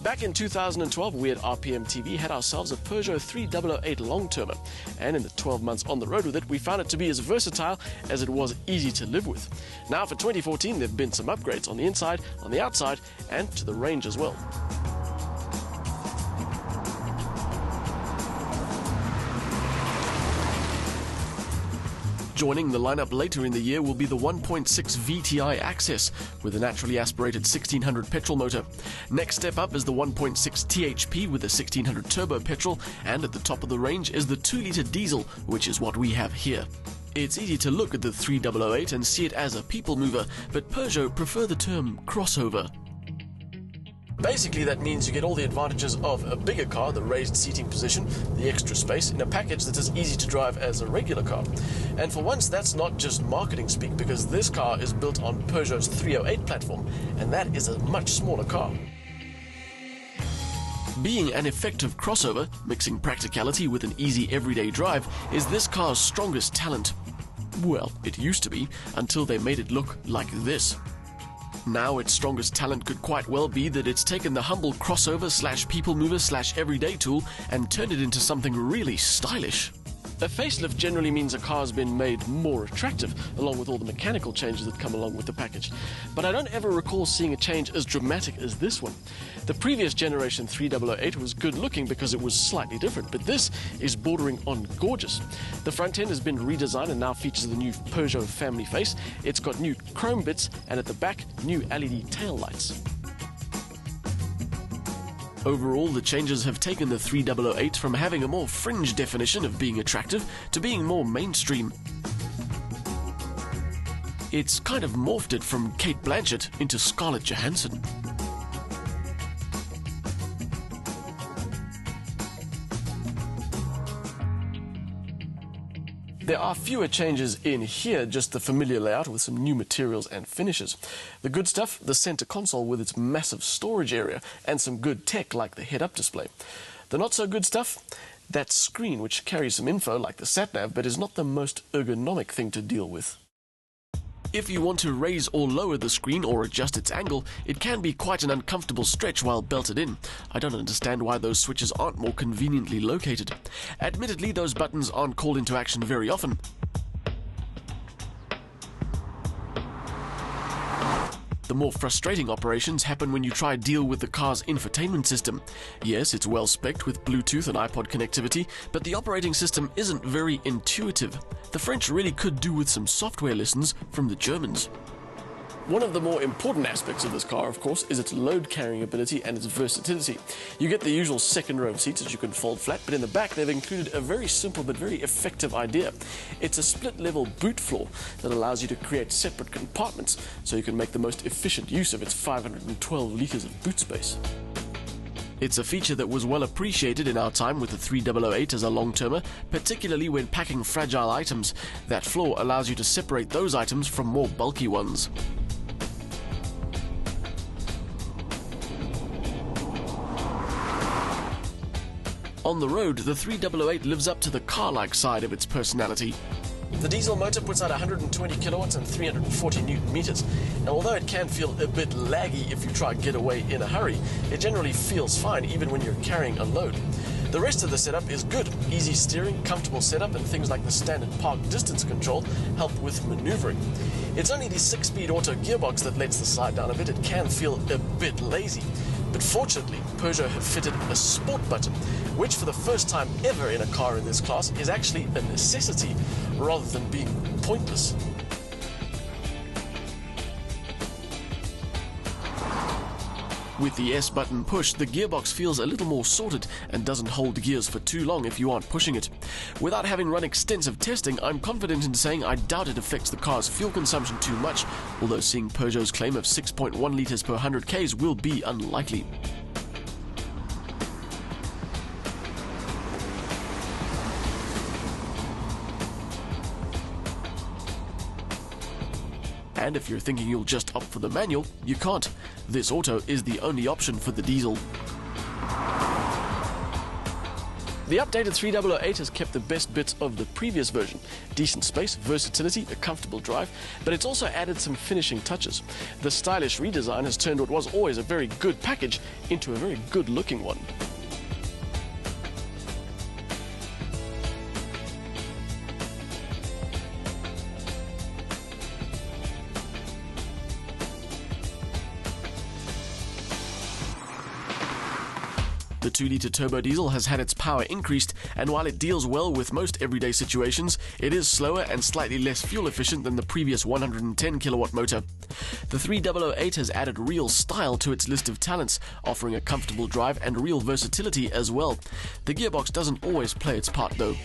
Back in 2012, we at RPM TV had ourselves a Peugeot 3008 long-termer, and in the 12 months on the road with it, we found it to be as versatile as it was easy to live with. Now for 2014, there have been some upgrades on the inside, on the outside, and to the range as well. Joining the lineup later in the year will be the 1.6 VTi Access with a naturally aspirated 1600 petrol motor. Next step up is the 1.6 THP with a 1600 turbo petrol, and at the top of the range is the 2-litre diesel, which is what we have here. It's easy to look at the 3008 and see it as a people mover, but Peugeot prefer the term crossover. Basically, that means you get all the advantages of a bigger car, the raised seating position, the extra space, in a package that's as easy to drive as a regular car. And for once, that's not just marketing speak, because this car is built on Peugeot's 308 platform, and that is a much smaller car. Being an effective crossover, mixing practicality with an easy everyday drive, is this car's strongest talent. Well, it used to be, until they made it look like this. Now its strongest talent could quite well be that it's taken the humble crossover slash people mover slash everyday tool and turned it into something really stylish. A facelift generally means a car has been made more attractive, along with all the mechanical changes that come along with the package. But I don't ever recall seeing a change as dramatic as this one. The previous generation 3008 was good looking because it was slightly different, but this is bordering on gorgeous. The front end has been redesigned and now features the new Peugeot family face. It's got new chrome bits, and at the back, new LED tail lights. Overall, the changes have taken the 3008 from having a more fringe definition of being attractive to being more mainstream. It's kind of morphed it from Kate Blanchett into Scarlett Johansson. There are fewer changes in here, just the familiar layout with some new materials and finishes. The good stuff, the center console with its massive storage area and some good tech like the head-up display. The not so good stuff, that screen which carries some info like the sat-nav but is not the most ergonomic thing to deal with. If you want to raise or lower the screen or adjust its angle, it can be quite an uncomfortable stretch while belted in. I don't understand why those switches aren't more conveniently located. Admittedly, those buttons aren't called into action very often. The more frustrating operations happen when you try to deal with the car's infotainment system. Yes, it's well spec'd with Bluetooth and iPod connectivity, but the operating system isn't very intuitive. The French really could do with some software lessons from the Germans. One of the more important aspects of this car, of course, is its load-carrying ability and its versatility. You get the usual second row of seats that you can fold flat, but in the back they've included a very simple but very effective idea. It's a split-level boot floor that allows you to create separate compartments so you can make the most efficient use of its 512 litres of boot space. It's a feature that was well appreciated in our time with the 3008 as a long-termer, particularly when packing fragile items. That floor allows you to separate those items from more bulky ones. On the road, the 3008 lives up to the car-like side of its personality. The diesel motor puts out 120 kilowatts and 340 newton meters. Now, although it can feel a bit laggy if you try to get away in a hurry, it generally feels fine even when you're carrying a load. The rest of the setup is good. Easy steering, comfortable setup, and things like the standard park distance control help with maneuvering. It's only the 6-speed auto gearbox that lets the slide down a bit. It can feel a bit lazy. But fortunately, Peugeot have fitted a sport button, which for the first time ever in a car in this class is actually a necessity rather than being pointless. With the S button push, the gearbox feels a little more sorted and doesn't hold gears for too long if you aren't pushing it. Without having run extensive testing, I'm confident in saying I doubt it affects the car's fuel consumption too much, although seeing Peugeot's claim of 6.1 litres per 100 k's will be unlikely. And if you're thinking you'll just opt for the manual, you can't. This auto is the only option for the diesel. The updated 3008 has kept the best bits of the previous version. Decent space, versatility, a comfortable drive, but it's also added some finishing touches. The stylish redesign has turned what was always a very good package into a very good-looking one. The 2-litre turbo diesel has had its power increased, and while it deals well with most everyday situations, it is slower and slightly less fuel efficient than the previous 110 kilowatt motor. The 3008 has added real style to its list of talents, offering a comfortable drive and real versatility as well. The gearbox doesn't always play its part though.